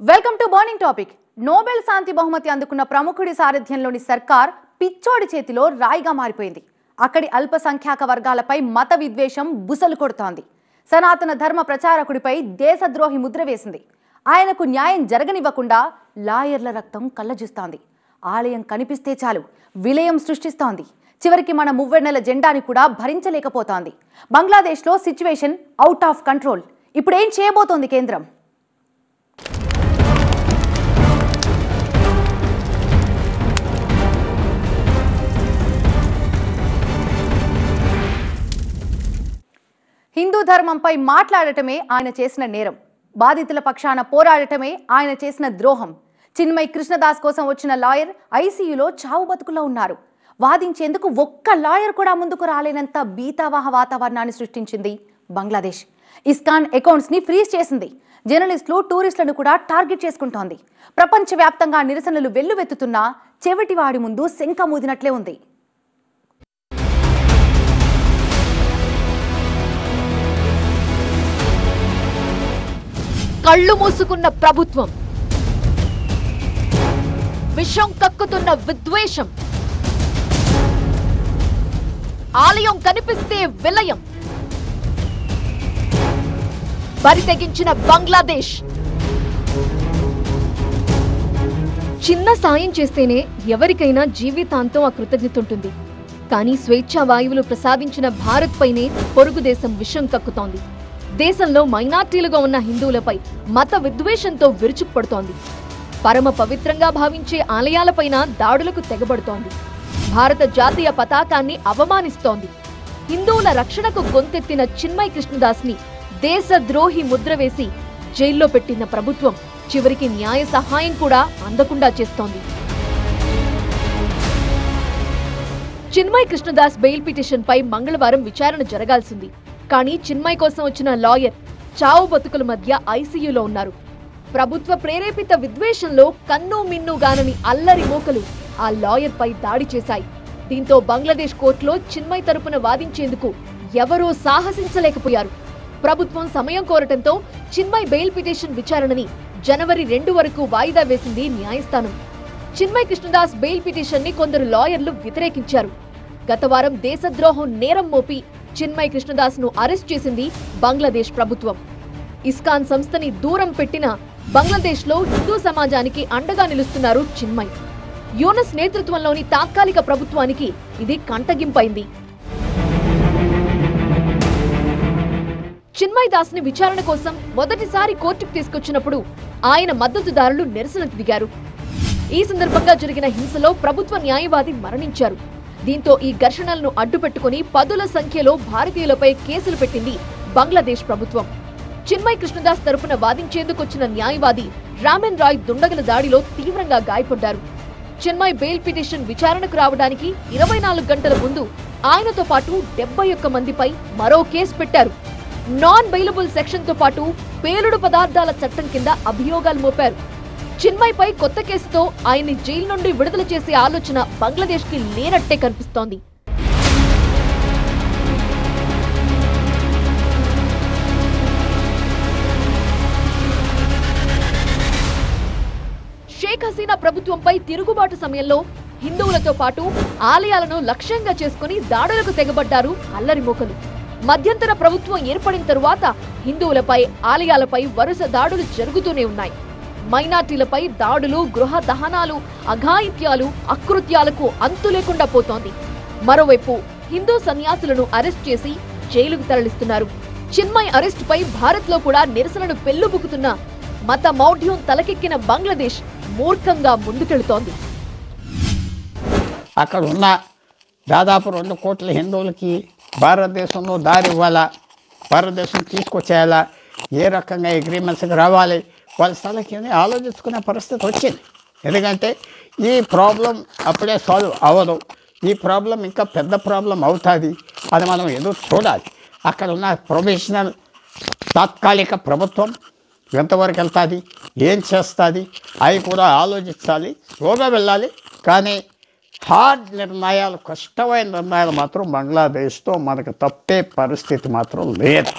Welcome to burning topic. Nobel శాంతి బహుమతి అందుకున్న ప్రముఖుడి సారథ్యంలోని సర్కార్ పిచ్చోడి చేతిలో రాయిగా మారిపోయింది. అక్కడి అల్పసంఖ్యాక వర్గాలపై మత విద్వేషం బుసలు కొడుతోంది. సనాతన ధర్మ ప్రచారకుడిపై దేశద్రోహి ముద్ర వేసింది. ఆయనకు న్యాయం జరగనివ్వకుండా లాయర్ల రక్తం కళ్ళజూస్తోంది. ఆలయం కనిపిస్తే చాలు విలయం సృష్టిస్తోంది. చివరికి మన మువ్వెన్నెల జెండాని కూడా భరించలేకపోతోంది. బంగ్లాదేశ్లో సిచ్యువేషన్ అవుట్ ఆఫ్ కంట్రోల్. ఇప్పుడు ఏం చేయబోతోంది కేంద్రం? హిందూ ధర్మంపై మాట్లాడటమే ఆయన చేసిన నేరం. బాధితుల పక్షాన పోరాడటమే ఆయన చేసిన ద్రోహం. చిన్మయ్ కృష్ణదాస్ కోసం వచ్చిన లాయర్ ఐసీయూలో చావు బతుకులో ఉన్నారు. వాదించేందుకు ఒక్క లాయర్ కూడా ముందుకు రాలేనంత బీతావాహ వాతావరణాన్ని సృష్టించింది బంగ్లాదేశ్. ఇస్కాన్ అకౌంట్స్ ని ఫ్రీజ్ చేసింది. జర్నలిస్టులు, టూరిస్టులను కూడా టార్గెట్ చేసుకుంటోంది. ప్రపంచవ్యాప్తంగా నిరసనలు వెల్లువెత్తుతున్నా చెవిటివాడి ముందు శంఖ మూదినట్లే ఉంది. కళ్ళు మూసుకున్న ప్రభుత్వం, విషం కక్కుతున్న విద్వేషం, ఆలయం కనిపిస్తే విలయం, బరి తెగించిన బంగ్లాదేశ్. చిన్న సాయం చేస్తేనే ఎవరికైనా జీవితాంతం ఆ కృతజ్ఞత ఉంటుంది. కానీ స్వేచ్ఛా వాయువులు ప్రసాదించిన భారత్ పైనే పొరుగు దేశం విషం కక్కుతోంది. దేశంలో మైనార్టీలుగా ఉన్న హిందువులపై మత విద్వేషంతో విరుచుకుపడుతోంది. పరమ పవిత్రంగా భావించే ఆలయాలపైన దాడులకు తెగబడుతోంది. భారత జాతీయ పతాకాన్ని అవమానిస్తోంది. హిందువుల రక్షణకు గొంతెత్తిన చిన్మయ్ కృష్ణదాస్ ని దేశద్రోహి ముద్ర వేసి జైల్లో పెట్టిన ప్రభుత్వం చివరికి న్యాయ సహాయం కూడా అందకుండా చేస్తోంది. చిన్మయ్ కృష్ణదాస్ బెయిల్ పిటిషన్ పై మంగళవారం విచారణ జరగాల్సింది. కానీ చిన్మయ్ కోసం వచ్చిన లాయర్ చావు బతుకుల మధ్య ఐసీయూలో ఉన్నారు. ప్రభుత్వ ప్రేరేపిత విద్వేషంలో కన్ను మిన్నుగానని అల్లరి మోకలు ఆ లాయర్ పై దాడి చేశాయి. దీంతో బంగ్లాదేశ్ కోర్టులో చిన్మయ్ తరపున వాదించేందుకు ఎవరూ సాహసించలేకపోయారు. ప్రభుత్వం సమయం కోరటంతో చిన్మయ్ బెయిల్ పిటిషన్ విచారణని జనవరి 2 వరకు వాయిదా వేసింది న్యాయస్థానం. చిన్మయ్ కృష్ణదాస్ బెయిల్ పిటిషన్ ని కొందరు లాయర్లు వ్యతిరేకించారు. గత వారం దేశద్రోహం నేరం మోపి చిన్మయ్ కృష్ణదాస్ ను అరెస్ట్ చేసింది బంగ్లాదేశ్ ప్రభుత్వం. ఇస్కాన్ సంస్థని దూరం పెట్టిన బంగ్లాదేశ్ లో హిందూ సమాజానికి అండగా నిలుస్తున్నారు చిన్మయ్. యూనస్ నేతృత్వంలోని తాత్కాలిక ప్రభుత్వానికి ఇది కంటగింపైంది. చిన్మయ్ దాస్ ని విచారణ కోసం మొదటిసారి కోర్టుకు తీసుకొచ్చినప్పుడు ఆయన మద్దతుదారులు నిరసనకు దిగారు. ఈ సందర్భంగా జరిగిన హింసలో ప్రభుత్వ న్యాయవాది మరణించారు. దీంతో ఈ ఘర్షణలను అడ్డుపెట్టుకుని పదుల సంఖ్యలో భారతీయులపై కేసులు పెట్టింది బంగ్లాదేశ్ ప్రభుత్వం. చిన్మయ్ కృష్ణదాస్ తరపున వాదించేందుకొచ్చిన న్యాయవాది రామెన్ రాయ్ దుండగుల దాడిలో తీవ్రంగా గాయపడ్డారు. చిన్మయ్ బెయిల్ పిటిషన్ విచారణకు రావడానికి 24 గంటల ముందు ఆయనతో పాటు 71 మందిపై మరో కేసు పెట్టారు. నాన్ బెయిలబుల్ సెక్షన్ తో పాటు పేలుడు పదార్థాల చట్టం కింద అభియోగాలు మోపారు. చిన్మయ్ పై కొత్త కేసుతో ఆయన్ని జైలు నుండి విడుదల చేసే ఆలోచన బంగ్లాదేశ్ కి లేనట్టే కనిపిస్తోంది. షేక్ హసీనా ప్రభుత్వంపై తిరుగుబాటు సమయంలో హిందువులతో పాటు ఆలయాలను లక్ష్యంగా చేసుకుని దాడులకు తెగబడ్డారు అల్లరి మోకలు. మధ్యంతర ప్రభుత్వం ఏర్పడిన తరువాత హిందువులపై, ఆలయాలపై వరుస దాడులు జరుగుతూనే ఉన్నాయి. మైనార్టీలపై దాడులు, గృహ దహనాలు, అఘాయిత్యాలు, అకృత్యాలకు అంతు లేకుండా పోతోంది. మరోవైపు హిందూ సన్యాసులను అరెస్ట్ చేసి జైలుకు తరలిస్తున్నారు. చిన్మయ్ అరెస్టుపై భారత్ లో కూడా నిరసనలు పెల్లుబుకుతున్న మత మౌఢ్యం తలకెక్కిన బంగ్లాదేశ్ మూర్ఖంగా ముందుకెళుతోంది. అక్కడ ఉన్న దాదాపు 2 కోట్ల హిందువులకి భారతదేశంలో దారి ఇవ్వాలా, భారతదేశం తీసుకొచ్చేయాలా, ఏ రకంగా అగ్రిమెంట్స్కి రావాలి, వాళ్ళ స్థలకి ఆలోచించుకునే పరిస్థితి వచ్చింది. ఎందుకంటే ఈ ప్రాబ్లం అప్పుడే సాల్వ్ అవ్వదు. ఈ ప్రాబ్లం ఇంకా పెద్ద ప్రాబ్లం అవుతుంది. అది మనం ఎదురు చూడాలి. అక్కడ ఉన్న ప్రొఫెషనల్ తాత్కాలిక ప్రభుత్వం ఎంతవరకు వెళ్తుంది, ఏం చేస్తుంది, అవి కూడా ఆలోచించాలి. స్లోగా వెళ్ళాలి. కానీ హార్డ్ నిర్ణయాలు, కష్టమైన నిర్ణయాలు మాత్రం బంగ్లాదేశ్తో మనకు తప్పే పరిస్థితి మాత్రం లేదు.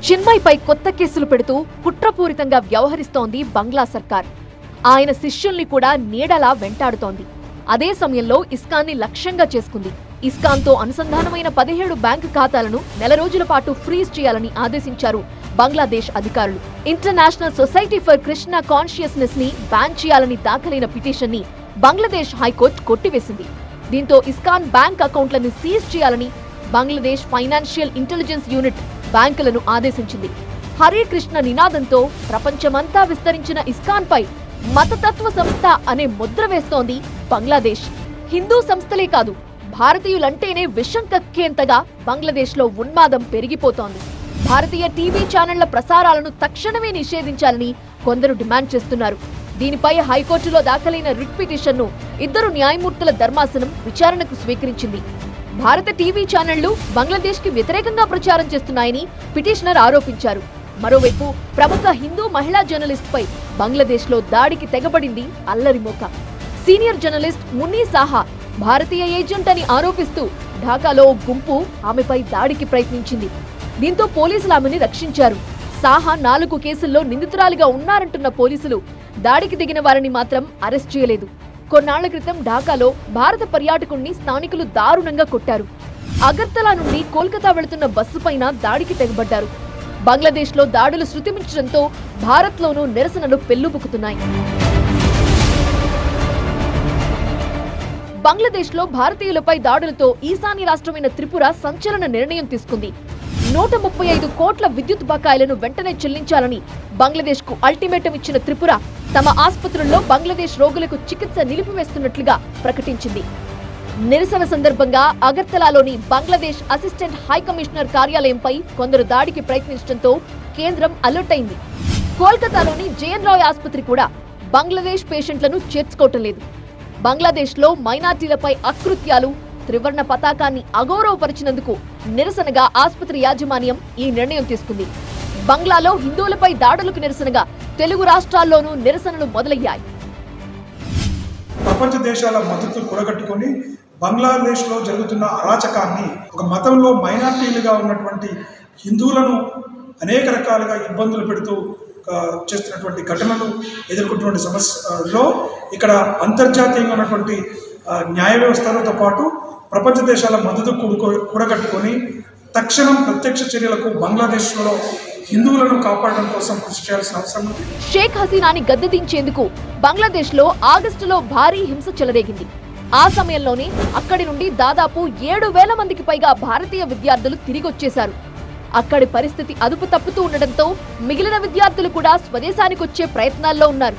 చిన్మయ్పై కొత్త కేసులు పెడుతూ కుట్రపూరితంగా వ్యవహరిస్తోంది బంగ్లా సర్కార్. ఆయన శిష్యుల్ని కూడా నీడలా వెంటాడుతోంది. అదే సమయంలో ఇస్కాన్ని లక్ష్యంగా చేసుకుంది. ఇస్కాన్తో అనుసంధానమైన 17 బ్యాంకు ఖాతాలను నెల రోజుల పాటు ఫ్రీజ్ చేయాలని ఆదేశించారు బంగ్లాదేశ్ అధికారులు. International society for Krishna consciousness ని బ్యాన్ చేయాలని దాఖలైన పిటిషన్ ని బంగ్లాదేశ్ హైకోర్టు కొట్టివేసింది. దీంతో ఇస్కాన్ బ్యాంక్ అకౌంట్లను సీజ్ చేయాలని బంగ్లాదేశ్ ఫైనాన్షియల్ ఇంటెలిజెన్స్ యూనిట్ బ్యాంకులను ఆదేశించింది. హరే కృష్ణ నినాదంతో ప్రపంచమంతా విస్తరించిన ఇస్కాన్ పై మతతత్వ సంస్థ అనే ముద్ర వేస్తోంది బంగ్లాదేశ్. హిందూ సంస్థలే కాదు, భారతీయులంటేనే విషం కక్కేంతగా బంగ్లాదేశ్లో ఉన్మాదం పెరిగిపోతోంది. భారతీయ టీవీ ఛానళ్ల ప్రసారాలను తక్షణమే నిషేధించాలని కొందరు డిమాండ్ చేస్తున్నారు. దీనిపై హైకోర్టులో దాఖలైన రిట్ పిటిషన్ను 2 న్యాయమూర్తుల ధర్మాసనం విచారణకు స్వీకరించింది. భారత టీవీ ఛానళ్లు బంగ్లాదేశ్కి వ్యతిరేకంగా ప్రచారం చేస్తున్నాయని పిటిషనర్ ఆరోపించారు. మరోవైపు ప్రముఖ హిందూ మహిళా జర్నలిస్ట్ పై బంగ్లాదేశ్లో దాడికి తెగబడింది అల్లరిమోక. సీనియర్ జర్నలిస్ట్ మున్నీ సాహా భారతీయ ఏజెంట్ అని ఆరోపిస్తూ ఢాకాలో గుంపు ఆమెపై దాడికి ప్రయత్నించింది. దీంతో పోలీసులు ఆమెని రక్షించారు. సాహా 4 కేసుల్లో నిందితురాలిగా ఉన్నారంటున్న పోలీసులు దాడికి దిగిన వారిని మాత్రం అరెస్ట్ చేయలేదు. కొన్నాళ్ల క్రితం ఢాకాలో భారత పర్యాటకుణ్ణి స్థానికులు దారుణంగా కొట్టారు. అగర్తలా నుండి కోల్కతా వెళుతున్న బస్సు పైన దాడికి తెగబడ్డారు. బంగ్లాదేశ్లో దాడులు శృతిమించడంతో భారత్లోనూ నిరసనలు పెల్లుబుకుతున్నాయి. బంగ్లాదేశ్లో భారతీయులపై దాడులతో ఈశాన్య రాష్ట్రమైన త్రిపుర సంచలన నిర్ణయం తీసుకుంది. 135 కోట్ల విద్యుత్ బకాయిలను వెంటనే చెల్లించాలని బంగ్లాదేశ్కు అల్టిమేటం ఇచ్చిన త్రిపుర తమ ఆసుపత్రుల్లో బంగ్లాదేశ్ రోగులకు చికిత్స నిలిపివేస్తున్నట్లుగా ప్రకటించింది. నిరసన సందర్భంగా అగర్తలాలోని బంగ్లాదేశ్ అసిస్టెంట్ హై కమిషనర్ కార్యాలయంపై కొందరు దాడికి ప్రయత్నించడంతో కేంద్రం అలర్ట్ అయింది. కోల్కతాలోని జేఎన్ రాయ్ ఆసుపత్రి కూడా బంగ్లాదేశ్ పేషెంట్లను చేర్చుకోవటం లేదు. బంగ్లాదేశ్లో మైనార్టీలపై అకృత్యాలు, త్రివర్ణ పతాకాన్ని అగౌరవపరిచినందుకు నిరసనగా ఆసుపత్రి యాజమాన్యం ఈ నిర్ణయం తీసుకుంది. బంగ్లాలో హిందువులపై దాడులకు నిరసనగా తెలుగు రాష్ట్రాల్లోనూ నిరసనలు మొదలయ్యాయి. ప్రపంచ దేశాల మద్దతు కూడగట్టుకొని బంగ్లాదేశ్లో జరుగుతున్న అరాచకాన్ని, ఒక మతంలో మైనార్టీలుగా ఉన్నటువంటి హిందువులను అనేక రకాలుగా ఇబ్బందులు పెడుతూ చేస్తున్నటువంటి ఘటనలు ఎదుర్కొంటున్న సమస్యలో ఇక్కడ అంతర్జాతీయంగా ఉన్నటువంటి న్యాయ వ్యవస్థలతో పాటు ప్రపంచ దేశాల మద్దతు కూడగట్టుకొని తక్షణం ప్రత్యక్ష చర్యలకు బంగ్లాదేశ్లో హిందువులను కాపాడడం కోసం కృషి చేయాల్సిన అవసరం ఉంది. షేక్ హసీనాని గద్దెదించేందుకు బంగ్లాదేశ్లో ఆగస్టులో భారీ హింస చెలరేగింది. ఆ సమయంలోనే అక్కడి నుండి దాదాపు 7,000 మందికి పైగా భారతీయ విద్యార్థులు తిరిగొచ్చేశారు. అక్కడి పరిస్థితి అదుపు తప్పుతూ ఉండడంతో మిగిలిన విద్యార్థులు కూడా స్వదేశానికి వచ్చే ప్రయత్నాల్లో ఉన్నారు.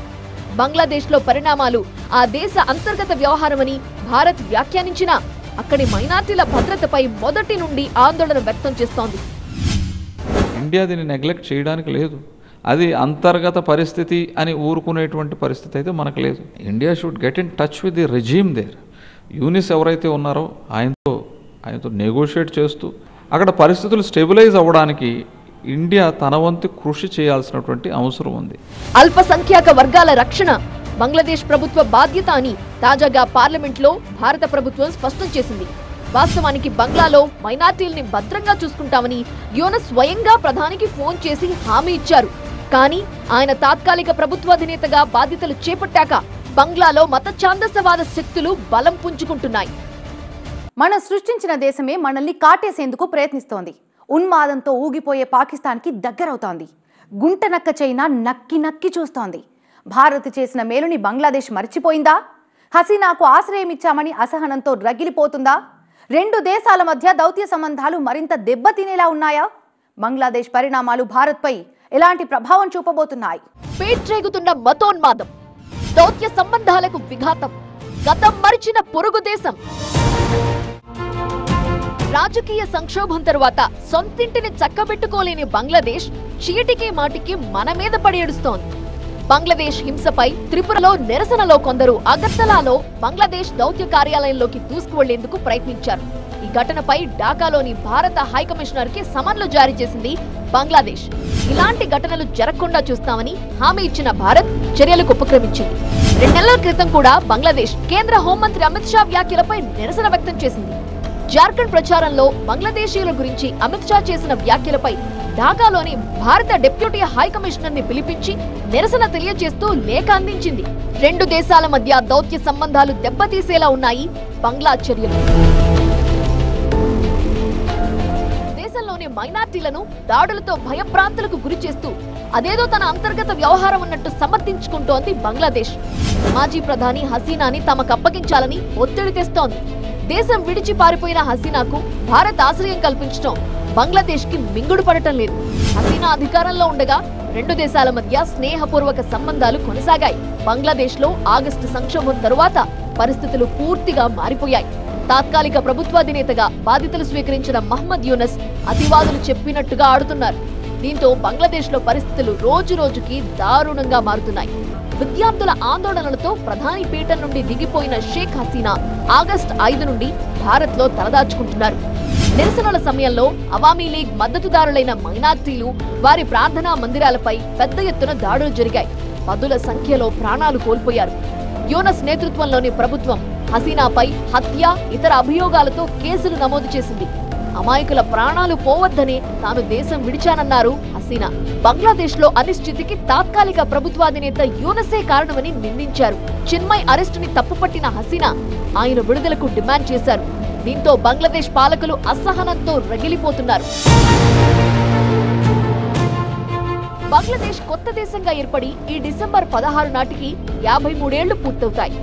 బంగ్లాదేశ్లో పరిణామాలు ఆ దేశ అంతర్గత వ్యవహారమని భారత్ వ్యాఖ్యానించినా అక్కడి మైనార్టీల భద్రతపై మొదటి నుండి ఆందోళన వ్యక్తం చేస్తోంది. ఇండియా దీన్ని నెగ్లెక్ట్ చేయడానికి లేదు. అది అంతర్గత పరిస్థితి అని ఊరుకునేటువంటి పరిస్థితి అయితే మనకు లేదు. India should get in touch with the regime there. Yunus ఎవరైతే ఉన్నారో ఆయనతో నెగోషియేట్ చేస్తూ అక్కడ పరిస్థితులు స్టెబిలైజ్ అవ్వడానికి ఇండియా తన వంతు కృషి చేయాల్సినటువంటి అవసరం ఉంది. అల్పసంఖ్యాక వర్గాల రక్షణ బంగ్లాదేశ్ ప్రభుత్వ బాధ్యత అని తాజాగా పార్లమెంట్లో భారత ప్రభుత్వం స్పష్టం చేసింది. వాస్తవానికి బంగ్లాలో మైనార్టీల్ని భద్రంగా చూసుకుంటామని యూనస్ స్వయంగా ప్రధానికి ఫోన్ చేసి హామీ ఇచ్చారు. కానీ ఆయన తాత్కాలిక ప్రభుత్వాధినేతగా బాధ్యతలు చేపట్టాక బంగ్లాలో మత ఛాందసవాద శక్తులు బలం పుంజుకుంటున్నాయి. మనం సృష్టించిన దేశమే మనల్ని కాటేసేందుకు ప్రయత్నిస్తోంది. ఉన్మాదంతో ఊగిపోయే పాకిస్తాన్కి దగ్గరవుతోంది. గుంటనక్క చైనా నక్కి నక్కి చూస్తోంది. భారత్ చేసిన మేలుని బంగ్లాదేశ్ మర్చిపోయిందా? హసీనాకు ఆశ్రయం ఇచ్చామని అసహనంతో రగిలిపోతుందా? 2 దేశాల మధ్య దౌత్య సంబంధాలు మరింత దెబ్బతినేలా ఉన్నాయా? బంగ్లాదేశ్ పరిణామాలు భారత్పై ఎలాంటి ప్రభావం చూపబోతున్నాయి? పేట్రేగుతున్న మతోన్మాదం, దౌత్య సంబంధాలకు విఘాతం, గతం మరిచిన పొరుగు దేశం. రాజకీయ సంక్షోభం తరువాత సొంతింటిని చక్కబెట్టుకోలేని బంగ్లాదేశ్ చీటికి మాటికి మన మీద పడేడుస్తోంది. బంగ్లాదేశ్ హింసపై త్రిపురలో నిరసనలో కొందరు అగర్తలాలో బంగ్లాదేశ్ దౌత్య కార్యాలయంలోకి దూసుకువెళ్లేందుకు ప్రయత్నించారు. ఈ ఘటనపై ఢాకాలోని భారత హైకమిషనర్ కి సమన్లు జారీ చేసింది బంగ్లాదేశ్. ఇలాంటి ఘటనలు జరగకుండా చూస్తామని హామీ ఇచ్చిన భారత్ చర్యలకు ఉపక్రమించింది. 2 నెలల క్రితం కూడా బంగ్లాదేశ్ కేంద్ర హోంమంత్రి అమిత్ షా వ్యాఖ్యలపై నిరసన వ్యక్తం చేసింది. జార్ఖండ్ ప్రచారంలో బంగ్లాదేశీయుల గురించి అమిత్ షా చేసిన వ్యాఖ్యలపై ఢాకాలోని భారత డిప్యూటీ హై కమిషనర్ ని పిలిపించి నిరసన తెలియజేస్తూ లేఖ అందించింది. రెండు దేశాల మధ్య దౌత్య సంబంధాలు దెబ్బతీసేలా ఉన్నాయి బంగ్లా చర్యలు. దేశంలోని మైనార్టీలను దాడులతో భయభ్రాంతులకు గురి చేస్తూ అదేదో తన అంతర్గత వ్యవహారం అన్నట్టు సమర్థించుకుంటోంది బంగ్లాదేశ్. మాజీ ప్రధాని హసీనాని తమకు అప్పగించాలని ఒత్తిడి తెస్తోంది. దేశం విడిచి పారిపోయిన హసీనాకు భారత్ ఆశ్రయం కల్పించడం బంగ్లాదేశ్ కి మింగుడు పడటం లేదు. హసీనా అధికారంలో ఉండగా రెండు దేశాల మధ్య స్నేహపూర్వక సంబంధాలు కొనసాగాయి. బంగ్లాదేశ్ లో ఆగస్టు సంక్షోభం తరువాత పరిస్థితులు పూర్తిగా మారిపోయాయి. తాత్కాలిక ప్రభుత్వాధినేతగా బాధ్యతలు స్వీకరించిన మహ్మద్ యూనస్ అతివాదులు చెప్పినట్టుగా ఆడుతున్నారు. దీంతో బంగ్లాదేశ్ లో పరిస్థితులు రోజు రోజుకి దారుణంగా మారుతున్నాయి. విద్యార్థుల ఆందోళనలతో ప్రధాని పీఠం నుండి దిగిపోయిన షేక్ హసీనా ఆగస్టు 5 నుండి భారత్ లో తలదాచుకుంటున్నారు. నిరసనల సమయంలో అవామీ లీగ్ మద్దతుదారులైన మైనార్టీలు వారి ప్రార్థనా మందిరాలపై పెద్ద ఎత్తున దాడులు జరిగాయి. పదుల సంఖ్యలో ప్రాణాలు కోల్పోయారు. యూనస్ నేతృత్వంలోని ప్రభుత్వం హసీనాపై హత్య, ఇతర అభియోగాలతో కేసులు నమోదు చేసింది. అమాయకుల ప్రాణాలు పోవద్దనే తాను దేశం విడిచానన్నారు హసీనా. బంగ్లాదేశ్ లో అనిశ్చితికి తాత్కాలిక ప్రభుత్వాధినేత యూనసే కారణమని నిందించారు. చిన్మయ్ అరెస్టుని తప్పుపట్టిన హసీనా ఆయన విడుదలకు డిమాండ్ చేశారు. దీంతో బంగ్లాదేశ్ పాలకులు అసహనంతో రగిలిపోతున్నారు. బంగ్లాదేశ్ కొత్త దేశంగా ఏర్పడి ఈ డిసెంబర్ 16 నాటికి 53 ఏళ్లు పూర్తవుతాయి.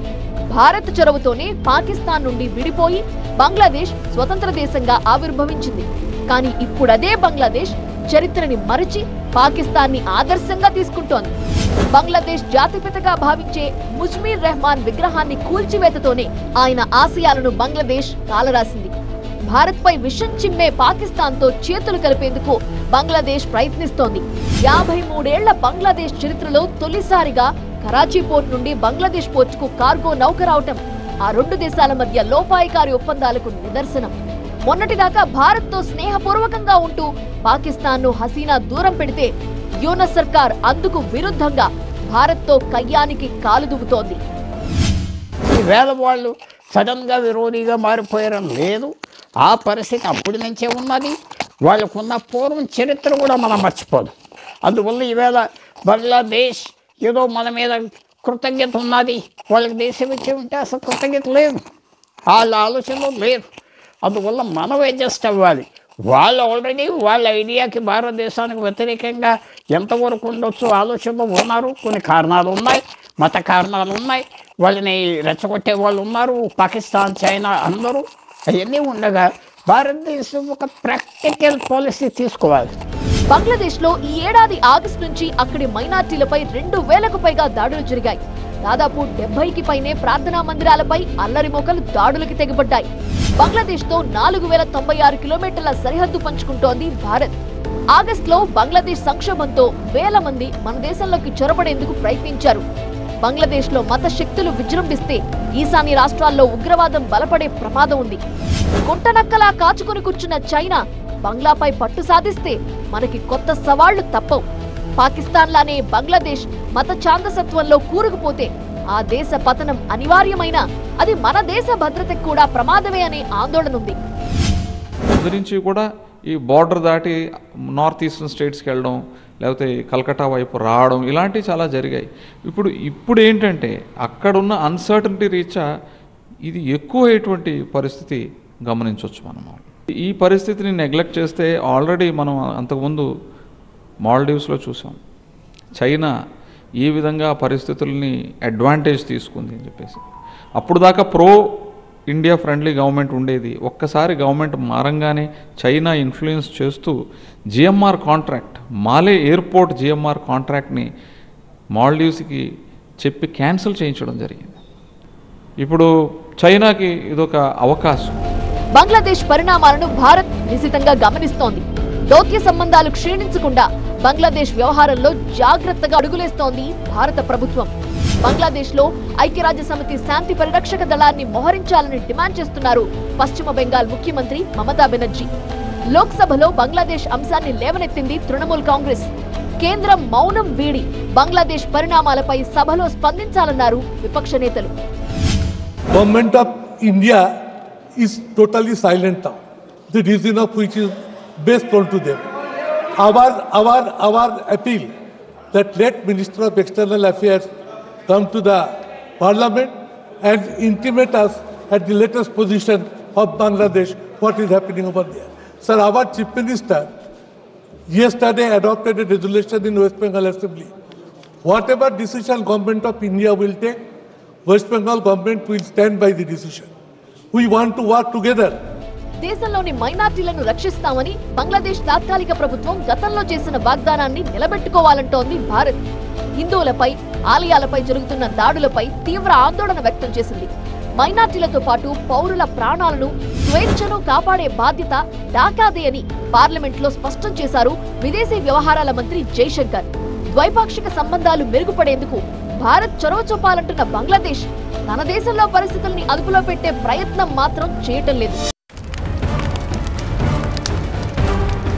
భారత్ చొరవతోనే పాకిస్తాన్ నుండి విడిపోయి బంగ్లాదేశ్ స్వతంత్ర దేశంగా ఆవిర్భవించింది. కానీ ఇప్పుడదే బంగ్లాదేశ్ చరిత్రని మరచి పాకిస్తాన్ ని ఆదర్శంగా తీసుకుంటోంది. బంగ్లాదేశ్ జాతిపితగా భావించే ముజ్మీర్ రెహమాన్ విగ్రహాన్ని కూల్చివేతతోనే ఆయన ఆశయాలను బంగ్లాదేశ్ కాలరాసింది. భారత్ పై విషం చిమ్మే పాకిస్తాన్ తో చేతులు కలిపేందుకు బంగ్లాదేశ్ ప్రయత్నిస్తోంది. 53 ఏళ్ల బంగ్లాదేశ్ చరిత్రలో తొలిసారిగా కరాచీ పోర్ట్ నుండి బంగ్లాదేశ్ పోర్టుకు కార్గో నౌక రావటం ఆ రెండు దేశాల మధ్య లోపాయికారి ఒప్పందాలకు నిదర్శనం. మొన్నటిదాకా భారత్ తో స్నేహపూర్వకంగా ఉంటూ పాకిస్తాన్ ను హసీనా దూరం పెడితే యూనస్ సర్కార్ అందుకు విరుద్ధంగా భారత్ తో కయ్యానికి కాలు దువ్వుతోంది. ఈవేళ వాళ్ళు సడన్ గా విరోధిగా మారిపోయారని లేదు. ఆ పరిస్థితి అప్పటి నుంచే ఉన్నది. వాళ్ళకున్న పూర్వం చరిత్ర కూడా మనం మర్చిపోదు. అందువల్ల ఈవేళ బంగ్లాదేశ్ ఏదో మన మీద కృతజ్ఞత ఉన్నది, వాళ్ళకి దేశం ఇచ్చి ఉంటే అసలు కృతజ్ఞత లేదు, వాళ్ళ ఆలోచనలో లేదు. అందువల్ల మనం అడ్జస్ట్ అవ్వాలి. వాళ్ళు ఆల్రెడీ వాళ్ళ ఐడియాకి భారతదేశానికి వ్యతిరేకంగా ఎంతవరకు ఉండొచ్చు ఆలోచనలో ఉన్నారు. కొన్ని కారణాలు ఉన్నాయి, మత కారణాలు ఉన్నాయి, వాళ్ళని రెచ్చగొట్టే వాళ్ళు ఉన్నారు, పాకిస్తాన్, చైనా అందరూ. అవన్నీ ఉండగా భారతదేశం ఒక ప్రాక్టికల్ పాలసీ తీసుకోవాలి. బంగ్లాదేశ్ లో ఈ ఏడాది ఆగస్టు నుంచి అక్కడి మైనార్టీలపై 2000కు పైగా దాడులు జరిగాయి. దాదాపు 70కి పైనే ప్రార్థనా మందిరాలపై అల్లరి మోకలు దాడులకి తెగబడ్డాయి. బంగ్లాదేశ్ తో 4096 కిలోమీటర్ల సరిహద్దు పంచుకుంటోంది భారత్. ఆగస్టులో బంగ్లాదేశ్ సంక్షోభంతో వేల మంది మన దేశంలోకి చొరబడేందుకు ప్రయత్నించారు. బంగ్లాదేశ్ లో మత శక్తులు విజృంభిస్తే ఈశాన్య రాష్ట్రాల్లో ఉగ్రవాదం బలపడే ప్రమాదం ఉంది. గుంటనక్కలా కాచుకుని కూర్చున్న చైనా బంగ్లాపై పట్టు సాధిస్తే మనకి కొత్త సవాళ్లు తప్పవు. పాకిస్తాన్ లానే బంగ్లాదేశ్ మత ఛాందసత్వంలో కూరుకుపోతే ఆ దేశ పతనం అనివార్యమైన అది మన దేశ భద్రతకు కూడా ప్రమాదమే అనే ఆందోళన ఉంది. నుంచి కూడా ఈ బార్డర్ దాటి నార్త్ ఈస్టర్న్ స్టేట్స్కి వెళ్ళడం, లేకపోతే కలకట్టా వైపు రావడం, ఇలాంటివి చాలా జరిగాయి. ఇప్పుడు ఏంటంటే అక్కడున్న అన్సర్టనిటీ రీత్యా ఇది ఎక్కువైనటువంటి పరిస్థితి గమనించవచ్చు మనము. ఈ పరిస్థితిని నెగ్లెక్ట్ చేస్తే ఆల్రెడీ మనం అంతకుముందు మాల్డీవ్స్లో చూసాం. చైనా ఏ విధంగా పరిస్థితుల్ని అడ్వాంటేజ్ తీసుకుంది అని చెప్పేసి. అప్పుడు దాకా ప్రో ఇండియా ఫ్రెండ్లీ గవర్నమెంట్ ఉండేది. ఒక్కసారి గవర్నమెంట్ మారంగానే చైనా ఇన్ఫ్లుయెన్స్ చేస్తూ జిఎంఆర్ కాంట్రాక్ట్, మాలే ఎయిర్పోర్ట్ జిఎంఆర్ కాంట్రాక్ట్ని మాల్డీవ్స్కి చెప్పి క్యాన్సిల్ చేయించడం జరిగింది. ఇప్పుడు చైనాకి ఇదొక అవకాశం. బంగ్లాదేశ్ పరిణామాలను భారత్ నిశితంగా గమనిస్తోంది. దౌత్య సంబంధాలు క్షీణించకుండా బంగ్లాదేశ్ వ్యవహారంలో జాగ్రత్తగా అడుగులేస్తోంది భారత ప్రభుత్వం. బంగ్లాదేశ్ లో ఐక్యరాజ్య సమితి శాంతి పరిరక్షక దళాన్ని మోహరించాలని డిమాండ్ చేస్తున్నారు పశ్చిమ బెంగాల్ ముఖ్యమంత్రి మమతా బెనర్జీ. లోక్సభలో బంగ్లాదేశ్ అంశాన్ని లేవనెత్తింది తృణమూల్ కాంగ్రెస్. కేంద్రం మౌనం వీడి బంగ్లాదేశ్ పరిణామాలపై సభలో స్పందించాలన్నారు విపక్ష నేతలు. Government of India is totally silent now. The reason of which is best known to them. Our appeal that let Minister of External Affairs come to the Parliament and intimate us at the latest position of Bangladesh, what is happening over there. Sir, our Chief Minister yesterday adopted a resolution in West Bengal Assembly. Whatever decision government of India will take, West Bengal government will stand by the decision. We want to work together. దేశంలోని మైనార్టీలను రక్షిస్తామని బంగ్లాదేశ్ తాత్కాలిక ప్రభుత్వం గతంలో చేసిన వాగ్దానాన్ని నిలబెట్టుకోవాలంటోంది భారత్. హిందువులపై, ఆలయాలపై జరుగుతున్న దాడులపై తీవ్ర ఆందోళన వ్యక్తం చేసింది. మైనార్టీలతో పాటు పౌరుల ప్రాణాలను, స్వేచ్ఛను కాపాడే బాధ్యత ఢాకాదే అని పార్లమెంట్లో స్పష్టం చేశారు విదేశీ వ్యవహారాల మంత్రి జైశంకర్. ద్వైపాక్షిక సంబంధాలు మెరుగుపడేందుకు భారత్ చొరవ చూపాలంటున్న బంగ్లాదేశ్ తన దేశంలో పరిస్థితుల్ని అదుపులో పెట్టే ప్రయత్నం మాత్రం చేయటం లేదు.